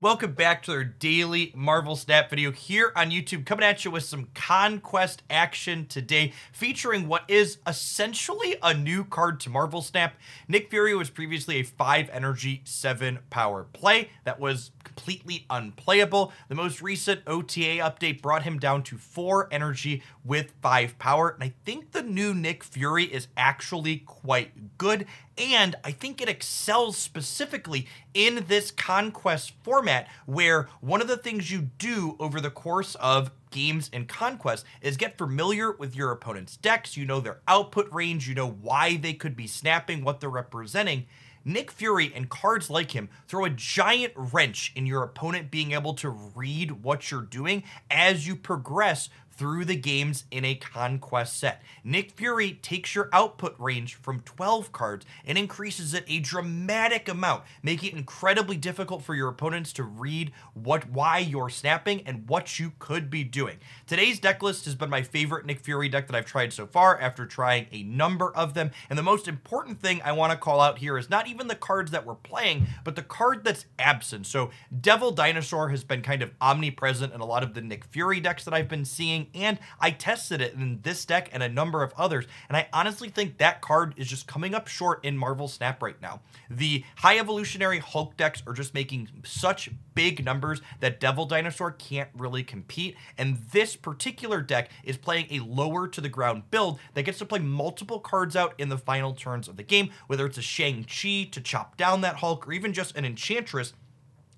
Welcome back to our daily Marvel Snap video here on YouTube, coming at you with some Conquest action today, featuring what is essentially a new card to Marvel Snap. Nick Fury was previously a 5 energy, 7 power play that was completely unplayable. The most recent OTA update brought him down to 4 energy with 5 power, and I think the new Nick Fury is actually quite good, and I think it excels specifically in this Conquest format, where one of the things you do over the course of games in Conquest is get familiar with your opponent's decks. You know their output range, you know why they could be snapping, what they're representing. Nick Fury and cards like him throw a giant wrench in your opponent being able to read what you're doing as you progress through the games in a Conquest set. Nick Fury takes your output range from 12 cards and increases it a dramatic amount, making it incredibly difficult for your opponents to read why you're snapping and what you could be doing. Today's deck list has been my favorite Nick Fury deck that I've tried so far after trying a number of them, and the most important thing I want to call out here is not even the cards that we're playing, but the card that's absent. So Devil Dinosaur has been kind of omnipresent in a lot of the Nick Fury decks that I've been seeing, and I tested it in this deck and a number of others, and I honestly think that card is just coming up short in Marvel Snap right now. The high evolutionary Hulk decks are just making such big numbers that Devil Dinosaur can't really compete, and this particular deck is playing a lower to the ground build that gets to play multiple cards out in the final turns of the game, whether it's a Shang-Chi to chop down that Hulk or even just an Enchantress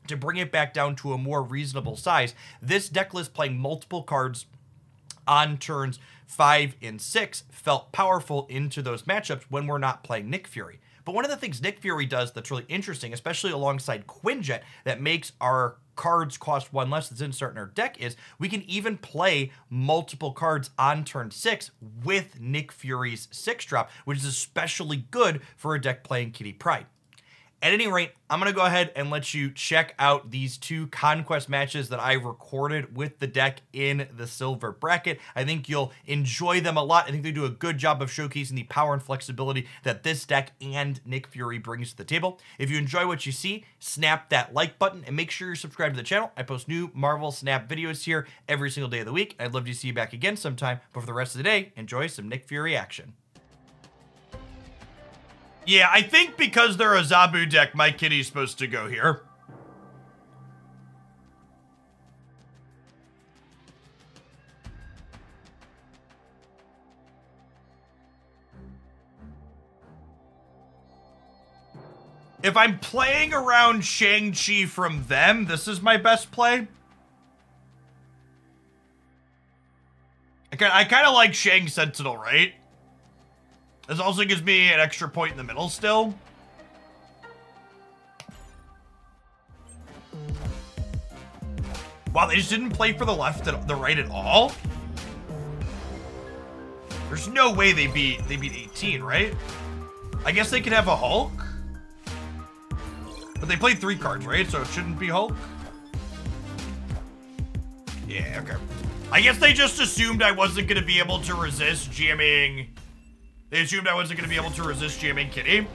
to bring it back down to a more reasonable size. This deck list playing multiple cards on turns 5 and 6 felt powerful into those matchups when we're not playing Nick Fury. But one of the things Nick Fury does that's really interesting, especially alongside Quinjet, that makes our cards cost 1 less that's insert in our deck is we can even play multiple cards on turn 6 with Nick Fury's 6-drop, which is especially good for a deck playing Kitty Pryde. At any rate, I'm going to go ahead and let you check out these 2 Conquest matches that I recorded with the deck in the silver bracket. I think you'll enjoy them a lot. I think they do a good job of showcasing the power and flexibility that this deck and Nick Fury brings to the table. If you enjoy what you see, snap that like button and make sure you're subscribed to the channel. I post new Marvel Snap videos here every single day of the week. I'd love to see you back again sometime, but for the rest of the day, enjoy some Nick Fury action. Yeah, I think because they're a Zabu deck, my Kitty's supposed to go here. If I'm playing around Shang-Chi from them, this is my best play. I kind of like Shang Sentinel, right? This also gives me an extra point in the middle still. Wow, they just didn't play for the left and the right at all? There's no way they beat 18, right? I guess they could have a Hulk. But they played 3 cards, right? So it shouldn't be Hulk. Yeah, okay. I guess they just assumed I wasn't going to be able to resist jamming... They assumed I wasn't going to be able to resist jamming Kitty.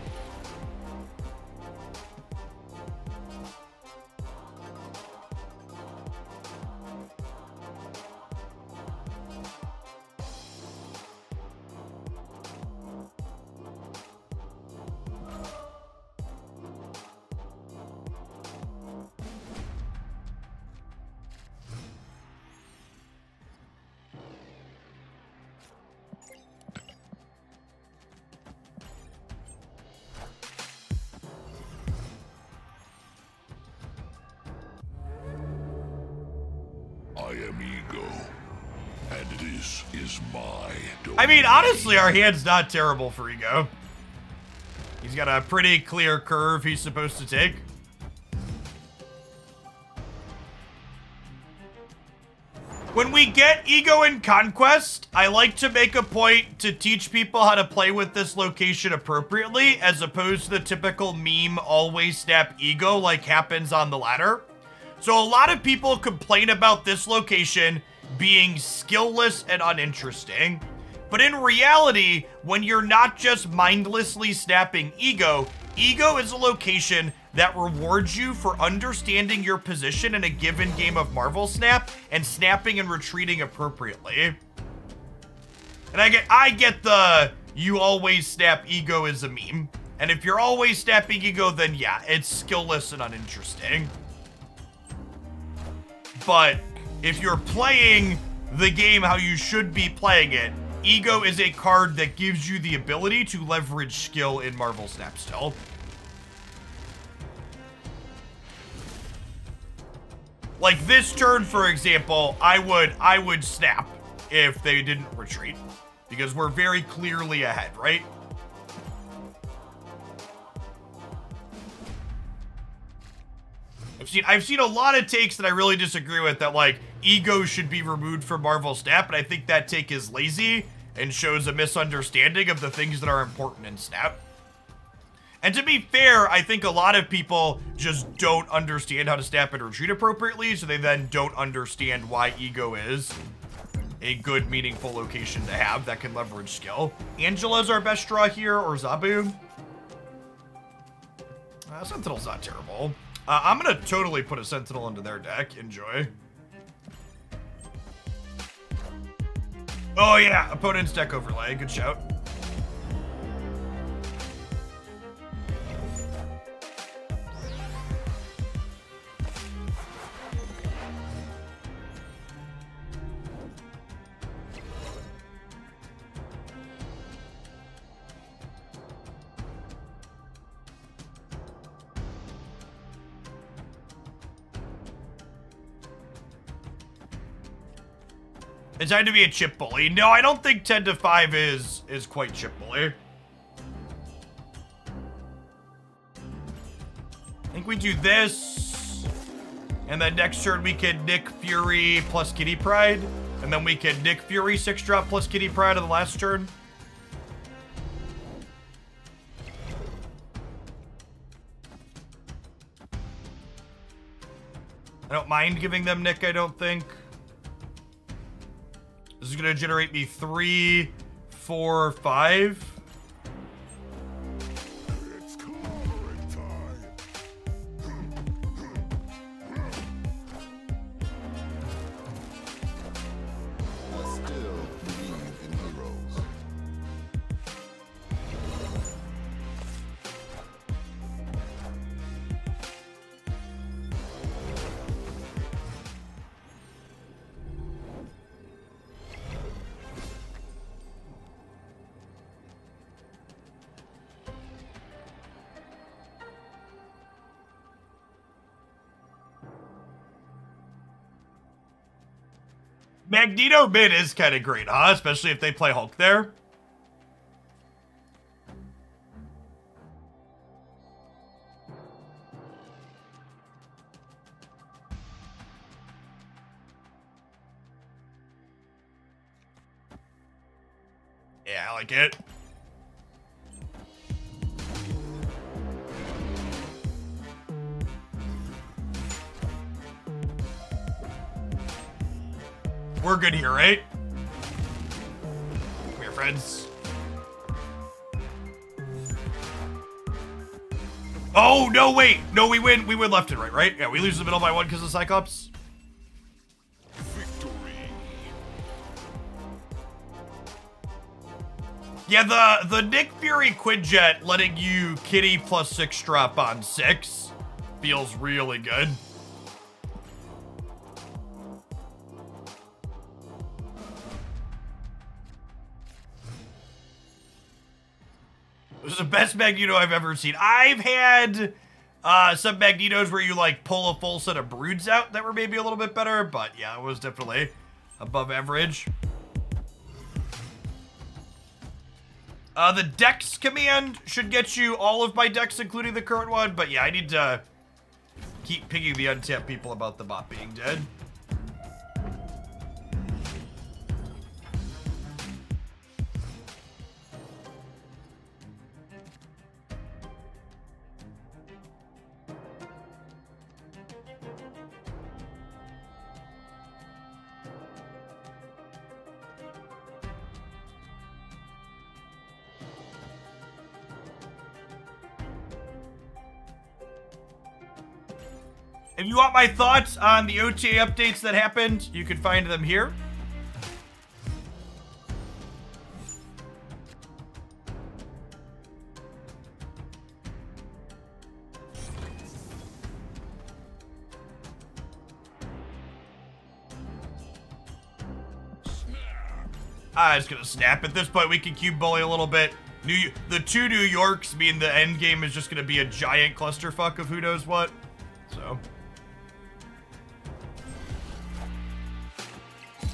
I am Ego, and this is my domain. I mean, honestly, our hand's not terrible for Ego. He's got a pretty clear curve he's supposed to take. When we get Ego in Conquest, I like to make a point to teach people how to play with this location appropriately, as opposed to the typical meme always snap Ego like happens on the ladder. So a lot of people complain about this location being skillless and uninteresting. But in reality, when you're not just mindlessly snapping Ego, Ego is a location that rewards you for understanding your position in a given game of Marvel Snap and snapping and retreating appropriately. And I get the you always snap ego is a meme. And if you're always snapping ego, then yeah, it's skillless and uninteresting. But if you're playing the game how you should be playing it, ego is a card that gives you the ability to leverage skill in Marvel Snap still. Like this turn, for example, I would snap if they didn't retreat, because we're very clearly ahead, right? I've seen a lot of takes that I really disagree with, that like ego should be removed from Marvel Snap, and I think that take is lazy and shows a misunderstanding of the things that are important in Snap. And to be fair, I think a lot of people just don't understand how to snap and retreat appropriately, so they then don't understand why ego is a good, meaningful location to have that can leverage skill. Angela's our best draw here, or Zabu. Sentinel's not terrible. I'm gonna totally put a Sentinel into their deck. Enjoy. Oh yeah, opponent's deck overlay. Good shout. It's time to be a chip bully. No, I don't think 10 to 5 is quite chip bully. I think we do this, and then next turn we can Nick Fury plus Kitty Pryde, and then we can Nick Fury 6-drop plus Kitty Pryde on the last turn. I don't mind giving them Nick, I don't think. This is gonna generate me 3, 4, 5. It's coloring time. I still believe in heroes. Magneto mid is kind of great, huh? Especially if they play Hulk there. Yeah, I like it. We're good here, right? Come here, friends. Oh, no, wait. No, we win. We win left and right, right? Yeah, we lose the middle by 1 because of Cyclops. Victory. Yeah, the Nick Fury Quinjet letting you Kitty plus 6-drop on 6 feels really good. It was the best Magneto I've ever seen. I've had some Magnetos where you like pull a full set of broods out that were maybe a little bit better, but yeah, it was definitely above average. The Dex command should get you all of my decks, including the current one, but yeah, I need to keep pinging the untapped people about the bot being dead. If you want my thoughts on the OTA updates that happened, you can find them here. It's gonna snap. At this point, we can cube bully a little bit. The two New Yorks mean the end game is just gonna be a giant clusterfuck of who knows what. So.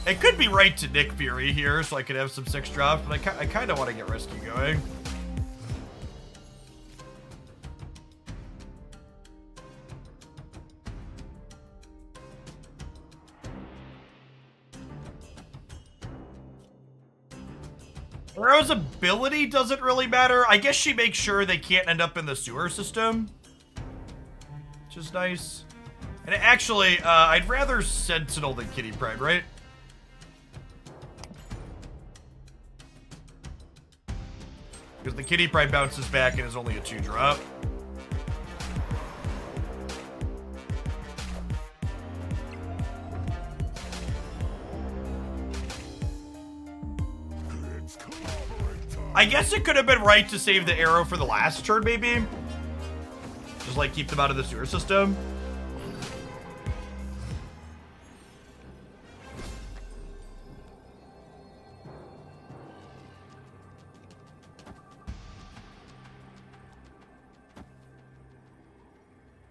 It could be right to Nick Fury here, so I could have some 6 drops, but I kind of want to get Rescue going. Arrow's ability doesn't really matter. I guess she makes sure they can't end up in the sewer system, which is nice. And actually, I'd rather Sentinel than Kitty Pryde, right? Because the Kitty Pryde bounces back and is only a 2-drop. I guess it could have been right to save the arrow for the last turn, maybe. Just like keep them out of the sewer system.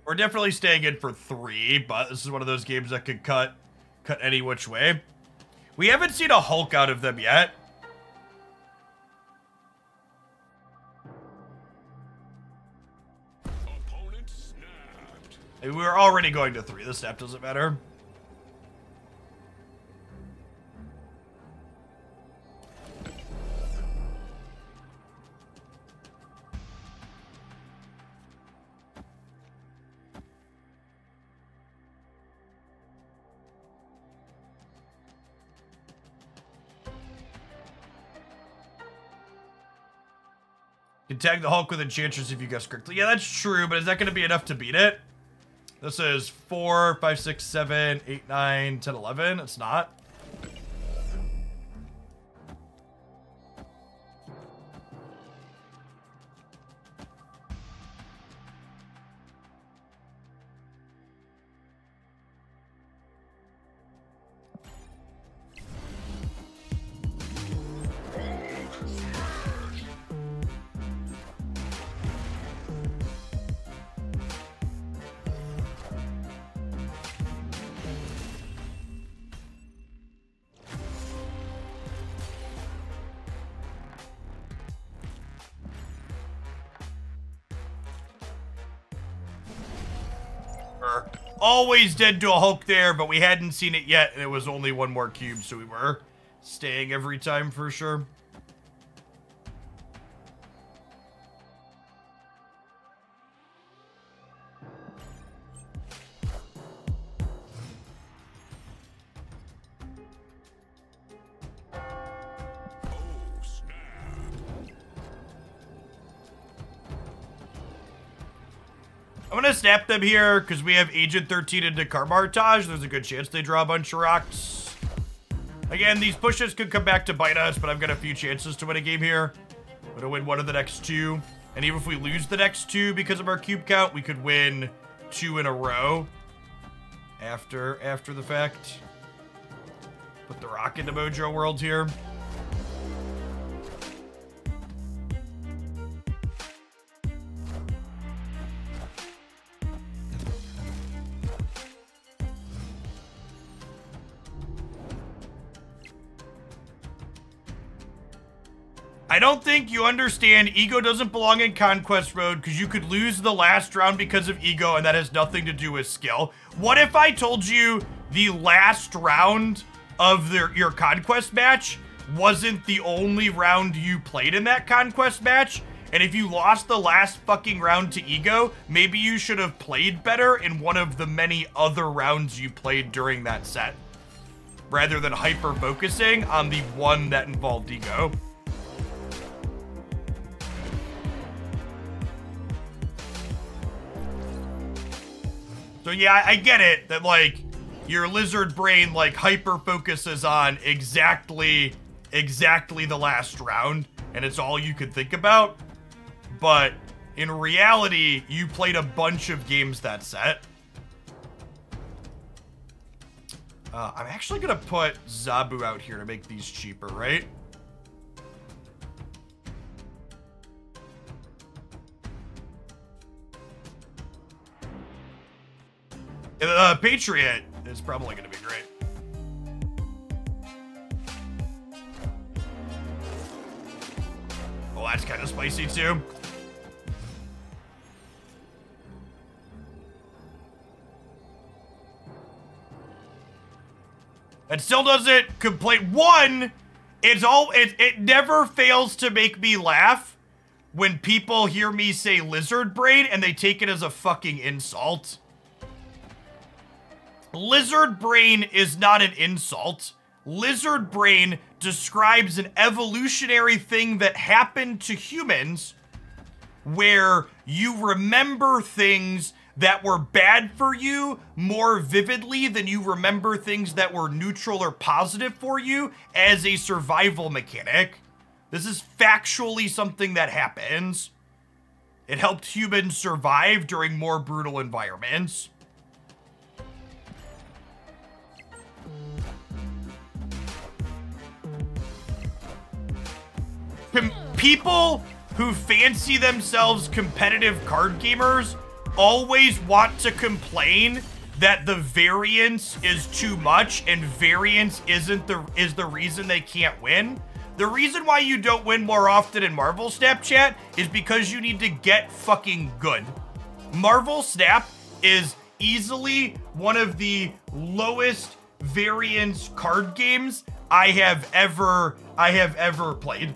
We're definitely staying in for 3, but this is one of those games that could cut any which way. We haven't seen a Hulk out of them yet. We were already going to 3. The snap doesn't matter. You can tag the Hulk with Enchantress if you guess correctly. Yeah, that's true, but is that going to be enough to beat it? This is 4, 5, 6, 7, 8, 9, 10, 11. It's not. Always dead to a Hulk there, but we hadn't seen it yet, and it was only 1 more cube, so we were staying every time for sure. I'm gonna snap them here because we have Agent 13 into Carmartage. There's a good chance they draw a bunch of rocks. Again, these pushes could come back to bite us, but I've got a few chances to win a game here. I'm gonna win 1 of the next 2. And even if we lose the next 2 because of our cube count, we could win 2 in a row after the fact. Put the rock into Mojo World here. I don't think you understand Ego doesn't belong in Conquest Mode because you could lose the last round because of Ego and that has nothing to do with skill. What if I told you the last round of your Conquest match wasn't the only round you played in that Conquest match? And if you lost the last fucking round to Ego, maybe you should have played better in one of the many other rounds you played during that set, rather than hyper-focusing on the one that involved Ego. So So yeah, I get it that like your lizard brain like hyper focuses on exactly the last round and it's all you could think about. But in reality, you played a bunch of games that set. I'm actually gonna put Zabu out here to make these cheaper, right? Patriot is probably gonna be great. Oh, that's kind of spicy too. It still doesn't complete. One, it never fails to make me laugh when people hear me say lizard brain and they take it as a fucking insult. Lizard brain is not an insult. Lizard brain describes an evolutionary thing that happened to humans where you remember things that were bad for you more vividly than you remember things that were neutral or positive for you as a survival mechanic. This is factually something that happens. It helped humans survive during more brutal environments. People who fancy themselves competitive card gamers always want to complain that the variance is too much and variance is the reason they can't win. The reason why you don't win more often in Marvel Snap chat is because you need to get fucking good. Marvel Snap is easily one of the lowest variance card games I have ever played.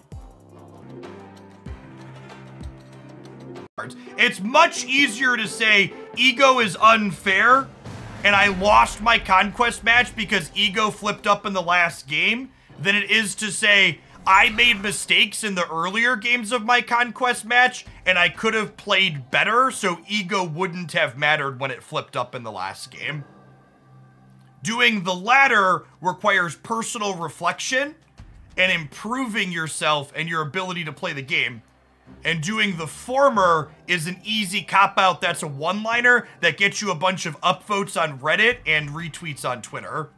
It's much easier to say Ego is unfair and I lost my conquest match because Ego flipped up in the last game than it is to say I made mistakes in the earlier games of my conquest match and I could have played better so Ego wouldn't have mattered when it flipped up in the last game. Doing the latter requires personal reflection and improving yourself and your ability to play the game. And doing the former is an easy cop-out that's a one-liner that gets you a bunch of upvotes on Reddit and retweets on Twitter.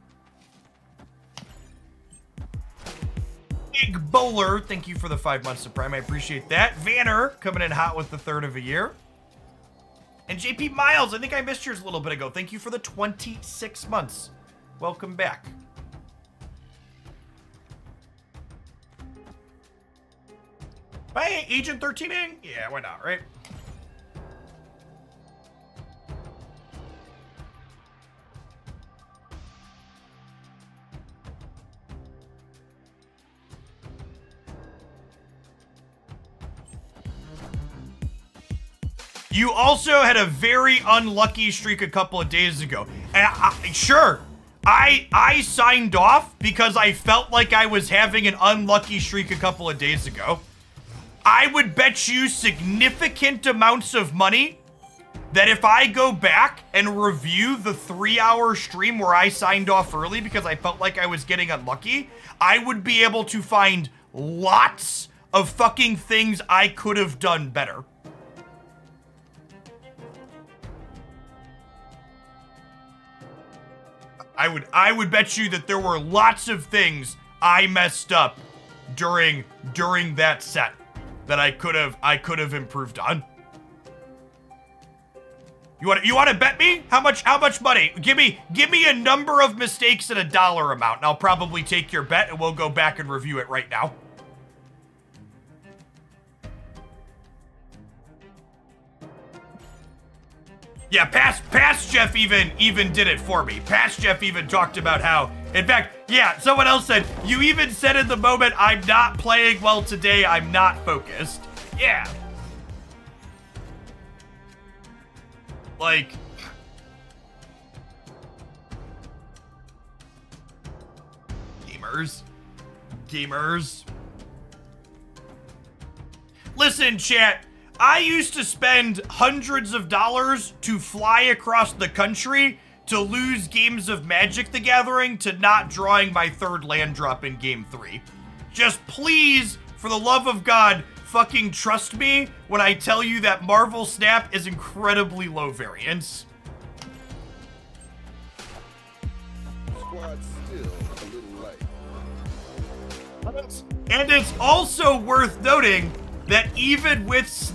Big Bowler, thank you for the 5 months of Prime. I appreciate that. Vanner coming in hot with the third of a year. And JP Miles, I think I missed yours a little bit ago. Thank you for the 26 months. Welcome back. Hey, Agent 13ing? Yeah, why not, right? You also had a very unlucky streak a couple of days ago. And I signed off because I felt like I was having an unlucky streak a couple of days ago. I would bet you significant amounts of money that if I go back and review the 3-hour stream where I signed off early because I felt like I was getting unlucky, I would be able to find lots of fucking things I could have done better. I would bet you that there were lots of things I messed up during that set that I could have improved on. You want to bet me? How much money? Give me a number of mistakes and a dollar amount, and I'll probably take your bet and we'll go back and review it right now. Yeah, past Jeff even did it for me. Past Jeff even talked about how, in fact, yeah, someone else said, you even said in the moment, I'm not playing well today, I'm not focused. Yeah. Like, gamers. Listen, chat, I used to spend hundreds of dollars to fly across the country to lose games of Magic the Gathering to not drawing my third land drop in game 3. Just please, for the love of God, fucking trust me when I tell you that Marvel Snap is incredibly low variance. Squad's still a little light. And it's also worth noting that even with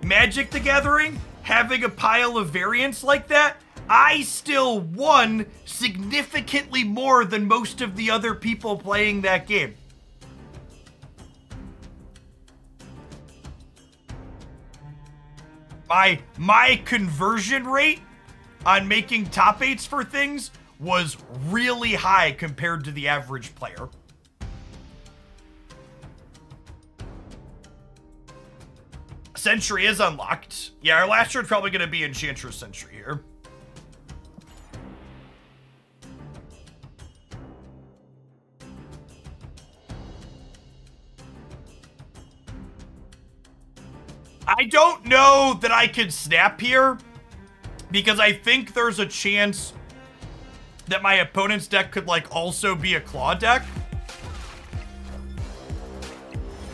Magic the Gathering having a pile of variants like that, I still won significantly more than most of the other people playing that game. My conversion rate on making top 8s for things was really high compared to the average player. Sentry is unlocked. Yeah, our last turn's probably going to be Enchantress Sentry here. I don't know that I could snap here because I think there's a chance that my opponent's deck could like also be a claw deck.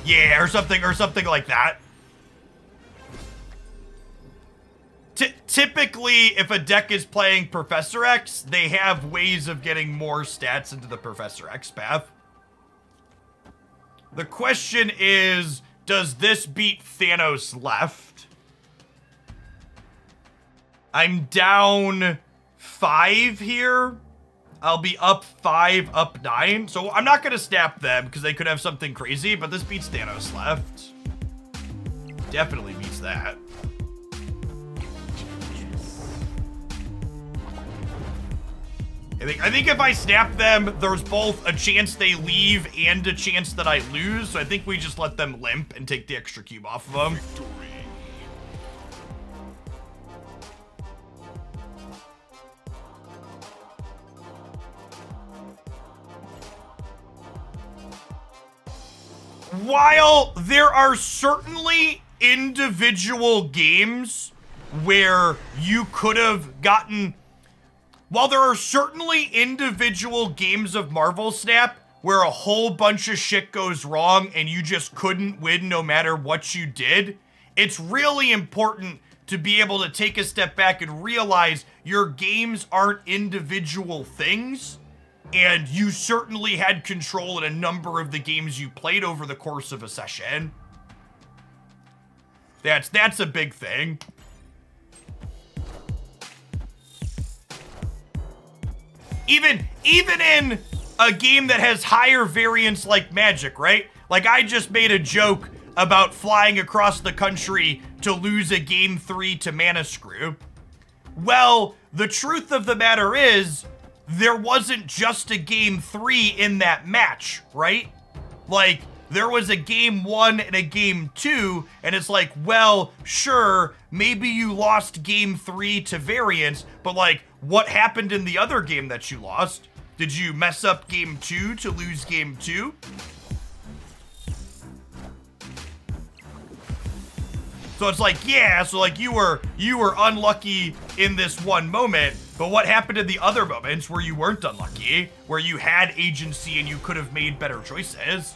Yeah, or something like that. Typically, if a deck is playing Professor X, they have ways of getting more stats into the Professor X path. The question is, does this beat Thanos left? I'm down 5 here. I'll be up 5, up 9. So I'm not going to snap them because they could have something crazy, but this beats Thanos left. Definitely beats that. I think if I snap them, there's both a chance they leave and a chance that I lose. So I think we just let them limp and take the extra cube off of them. While there are certainly individual games where you could have gotten... While there are certainly individual games of Marvel Snap where a whole bunch of shit goes wrong and you just couldn't win no matter what you did, it's really important to be able to take a step back and realize your games aren't individual things, and you certainly had control in a number of the games you played over the course of a session. That's a big thing. Even in a game that has higher variance like Magic, right? Like, I just made a joke about flying across the country to lose a game 3 to Mana Screw. Well, the truth of the matter is, there wasn't just a game 3 in that match, right? Like, there was a game 1 and a game 2, and it's like, well, sure, maybe you lost game 3 to variance, but like, what happened in the other game that you lost? Did you mess up game 2 to lose game 2? So it's like, yeah, so like you were unlucky in this one moment, but what happened in the other moments where you weren't unlucky, where you had agency and you could have made better choices?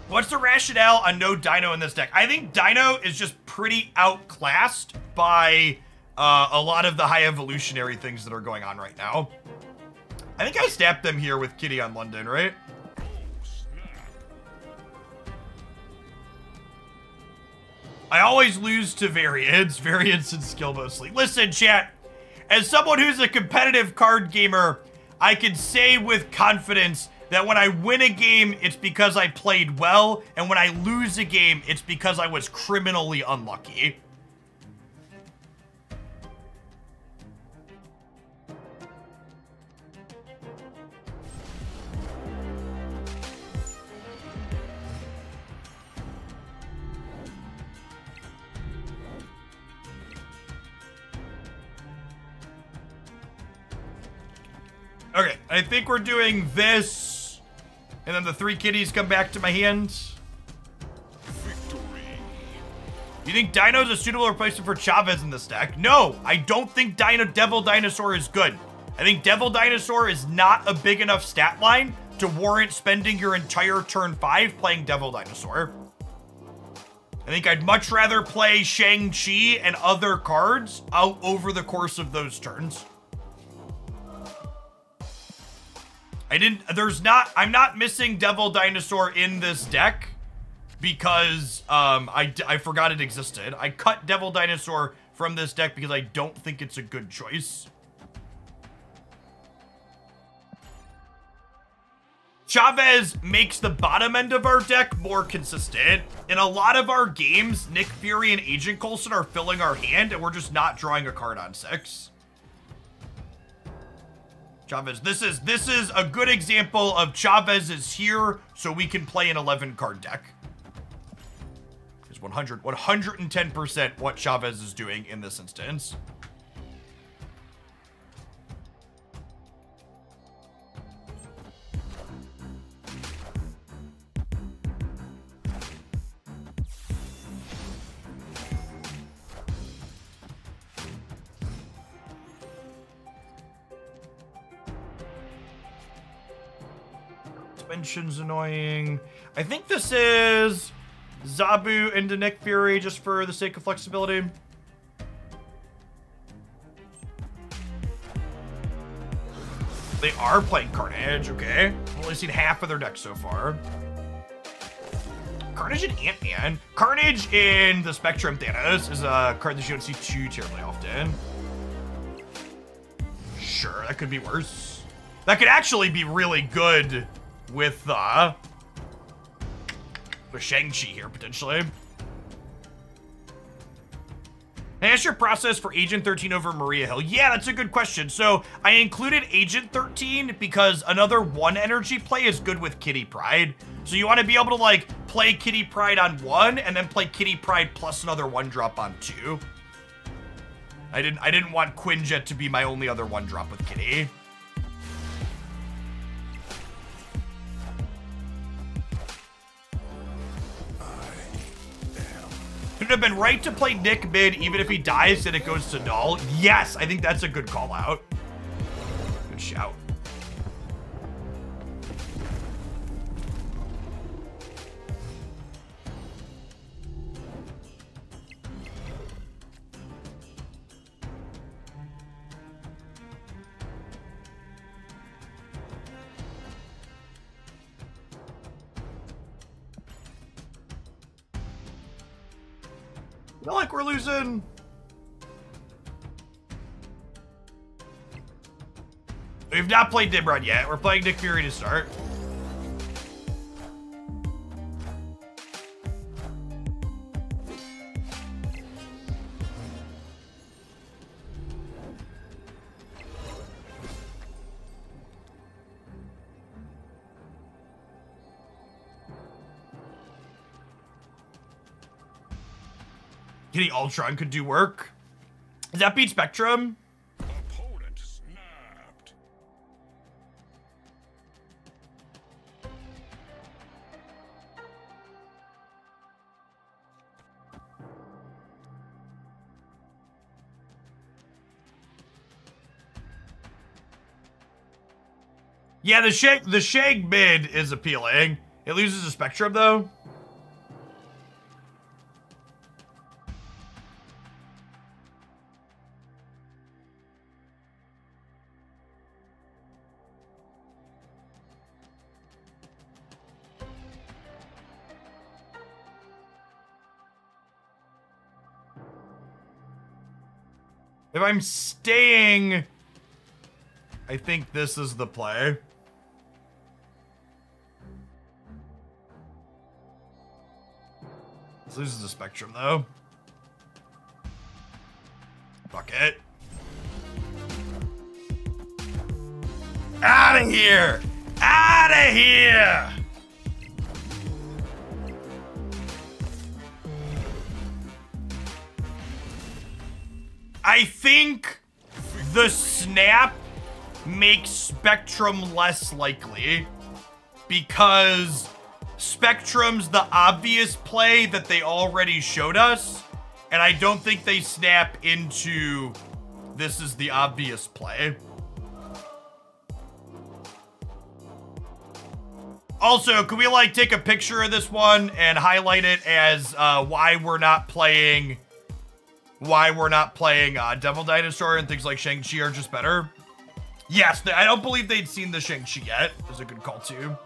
What's the rationale on no Dino in this deck? I think Dino is just pretty outclassed by a lot of the high evolutionary things that are going on right now. I think I snapped them here with Kitty on London, right? I always lose to variance and skill mostly. Listen, chat, as someone who's a competitive card gamer, I can say with confidence that when I win a game, it's because I played well, and when I lose a game, it's because I was criminally unlucky. Okay, I think we're doing this And then the 3 kitties come back to my hand. Victory. You think Dino is a suitable replacement for Chavez in this deck? No, I don't think Devil Dinosaur is good. I think Devil Dinosaur is not a big enough stat line to warrant spending your entire turn 5 playing Devil Dinosaur. I think I'd much rather play Shang-Chi and other cards out over the course of those turns. I'm not missing Devil Dinosaur in this deck because I forgot it existed. I cut Devil Dinosaur from this deck because I don't think it's a good choice. Chavez makes the bottom end of our deck more consistent. In a lot of our games, Nick Fury and Agent Coulson are filling our hand and we're just not drawing a card on 6. Chavez, this is a good example of Chavez is here so we can play an 11 card deck. It's 110% what Chavez is doing in this instance. Suspension's annoying. I think this is Zabu into Nick Fury just for the sake of flexibility. They are playing Carnage, okay. I've only seen half of their deck so far. Carnage and Ant-Man. Carnage in the Spectrum Thanos is a card that you don't see too terribly often. Sure, that could be worse. That could actually be really good with Shang-Chi here, potentially. Hey, ask your process for Agent 13 over Maria Hill. Yeah, that's a good question. So I included Agent 13 because another 1 energy play is good with Kitty Pryde. So you want to be able to like play Kitty Pryde on 1 and then play Kitty Pryde plus another 1-drop on 2. I didn't want Quinjet to be my only other 1-drop with Kitty. Could have been right to play Nick mid, even if he dies and it goes to null. Yes, I think that's a good call out. Good shout. Not like we're losing. We've not played Nimrod yet. We're playing Nick Fury to start. Getting Ultron could do work. Does that beat Spectrum? Opponent snapped. Yeah, the Shag mid is appealing. It loses a Spectrum though. If I'm staying, I think this is the play. This loses the Spectrum though. Fuck it. Out of here! Out of here! I think the snap makes Spectrum less likely. because Spectrum's the obvious play that they already showed us, and I don't think they snap into this is the obvious play. Also, could we like take a picture of this one and highlight it as why we're not playing Devil Dinosaur and things like Shang-Chi are just better? Yes, I don't believe they'd seen the Shang-Chi yet. Is a good call too.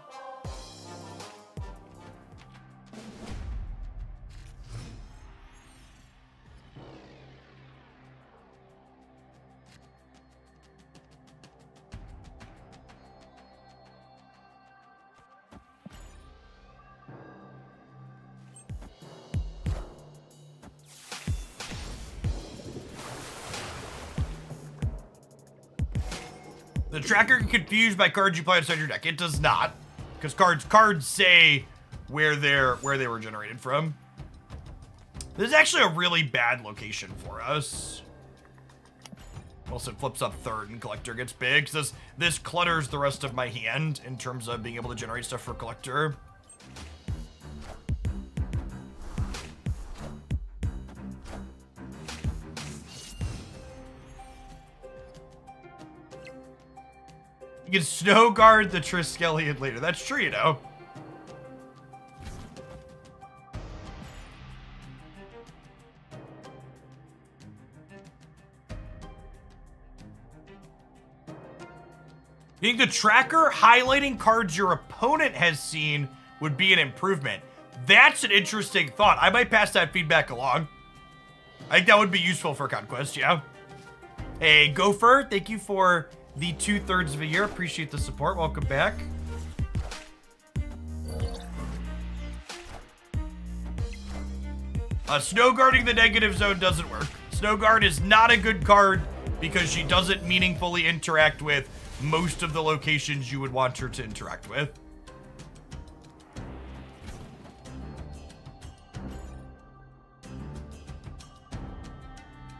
The tracker can confuse by cards you play inside your deck. It does not, because cards say where they were generated from. This is actually a really bad location for us. Also, it flips up third and collector gets big. So this clutters the rest of my hand in terms of being able to generate stuff for collector. You can snow guard the Triskelion later. That's true, you know. You think the tracker highlighting cards your opponent has seen would be an improvement? That's an interesting thought. I might pass that feedback along. I think that would be useful for Conquest, yeah. Hey, Gopher, thank you for the 2/3 of a year. Appreciate the support. Welcome back. Snow guarding the negative zone doesn't work. Snow guard is not a good card because she doesn't meaningfully interact with most of the locations you would want her to interact with.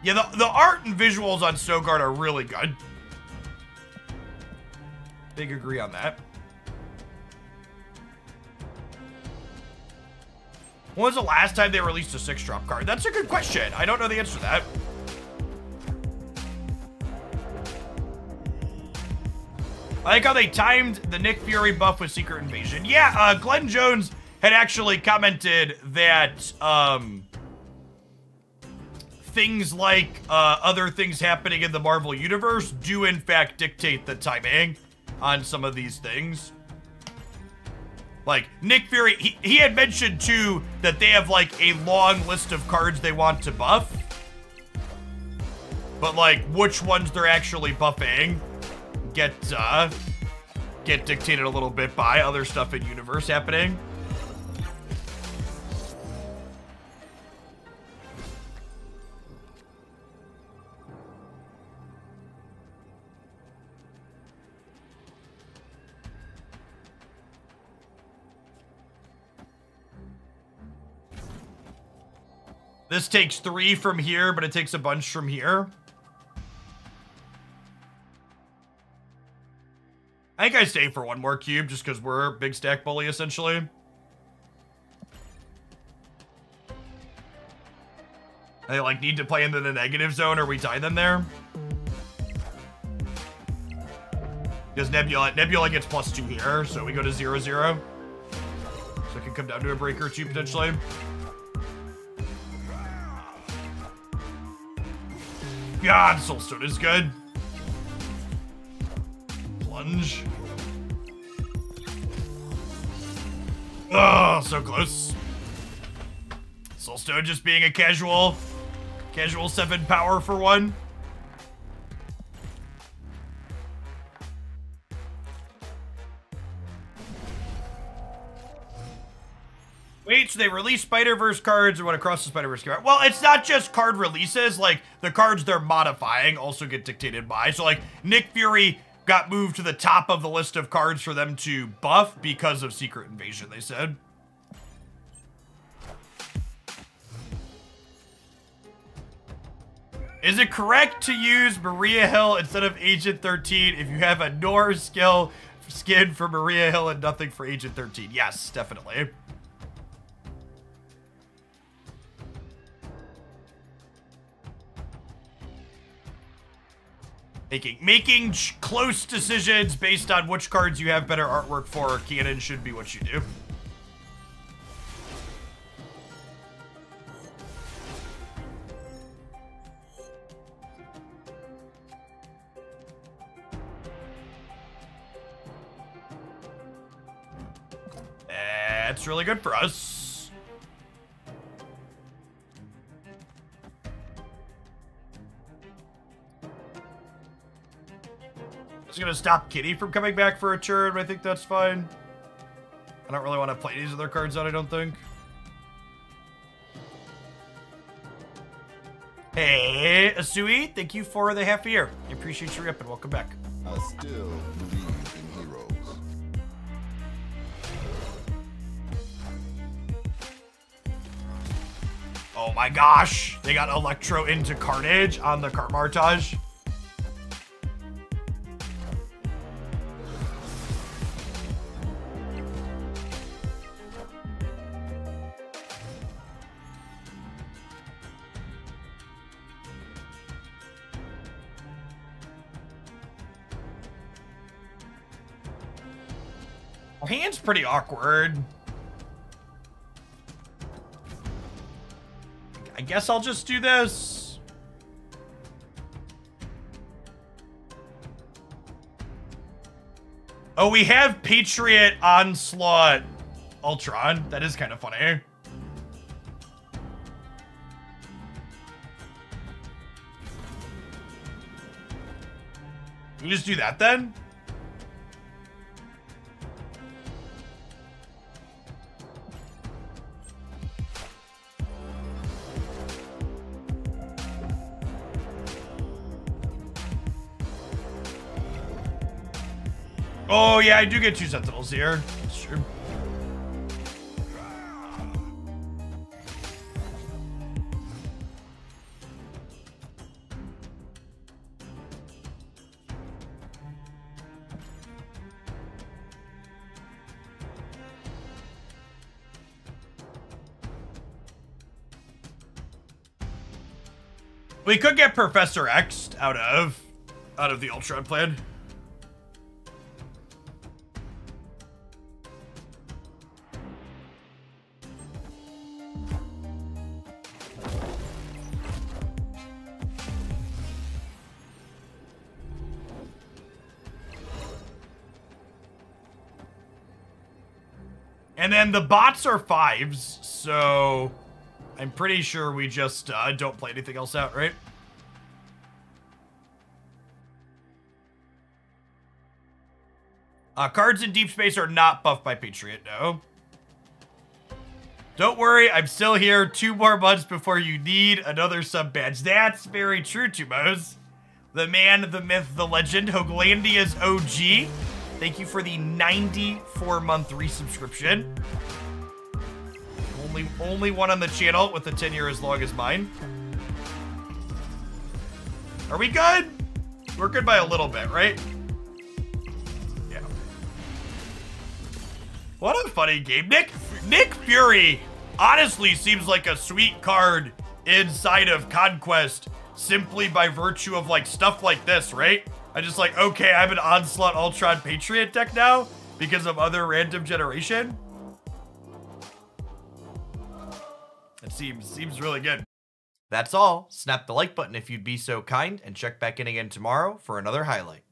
Yeah, the art and visuals on Snow Guard are really good. Big agree on that. When was the last time they released a 6-drop card? That's a good question. I don't know the answer to that. I like how they timed the Nick Fury buff with Secret Invasion. Yeah, Glenn Jones had actually commented that things like other things happening in the Marvel Universe do in fact dictate the timing on some of these things. Like, Nick Fury, he had mentioned, too, that they have, like, a long list of cards they want to buff. But, like, which ones they're actually buffing get dictated a little bit by other stuff in universe happening. This takes 3 from here, but it takes a bunch from here. I think I stay for 1 more cube just because we're big stack bully, essentially. They, like, need to play into the negative zone or we tie them there. Because Nebula gets +2 here, so we go to 0-0. So it can come down to a break or 2, potentially. God, Soulstone is good. Plunge. Oh, so close. Soulstone just being a casual 7 power for 1. Wait, so they release Spider-Verse cards and went across the Spider-Verse card. Well, it's not just card releases. Like, the cards they're modifying also get dictated by. So, like, Nick Fury got moved to the top of the list of cards for them to buff because of Secret Invasion, they said. Is it correct to use Maria Hill instead of Agent 13 if you have a Nor skill skin for Maria Hill and nothing for Agent 13. Yes, definitely. Making close decisions based on which cards you have better artwork for canon should be what you do. That's really good for us. It's gonna stop Kitty from coming back for a turn, but I think that's fine. I don't really want to play these other cards out, I don't think. Hey, Asui, thank you for the half a year. I appreciate your rep and welcome back. I still believe in heroes. Oh my gosh, they got Electro into Carnage on the Carmartage. Hand's pretty awkward. I guess I'll just do this. Oh, we have Patriot Onslaught Ultron. That is kind of funny. We just do that then? Oh, yeah, I do get 2 Sentinels here. That's true. We could get Professor X out of the Ultron plan. And then the bots are 5s, so I'm pretty sure we just don't play anything else out, right? Cards in Deep Space are not buffed by Patriot, no. Don't worry, I'm still here 2 more months before you need another sub badge. That's very true, Tumos. The man, the myth, the legend, Hoglandia's OG. Thank you for the 94-month resubscription. Only one on the channel with a tenure as long as mine. Are we good? We're good by a little bit, right? Yeah. What a funny game. Nick Fury honestly seems like a sweet card inside of Conquest simply by virtue of like stuff like this, right? I just like, okay, I'm an Onslaught Ultron Patriot deck now because of other random generation. It seems really good. That's all. Snap the like button if you'd be so kind and check back in again tomorrow for another highlight.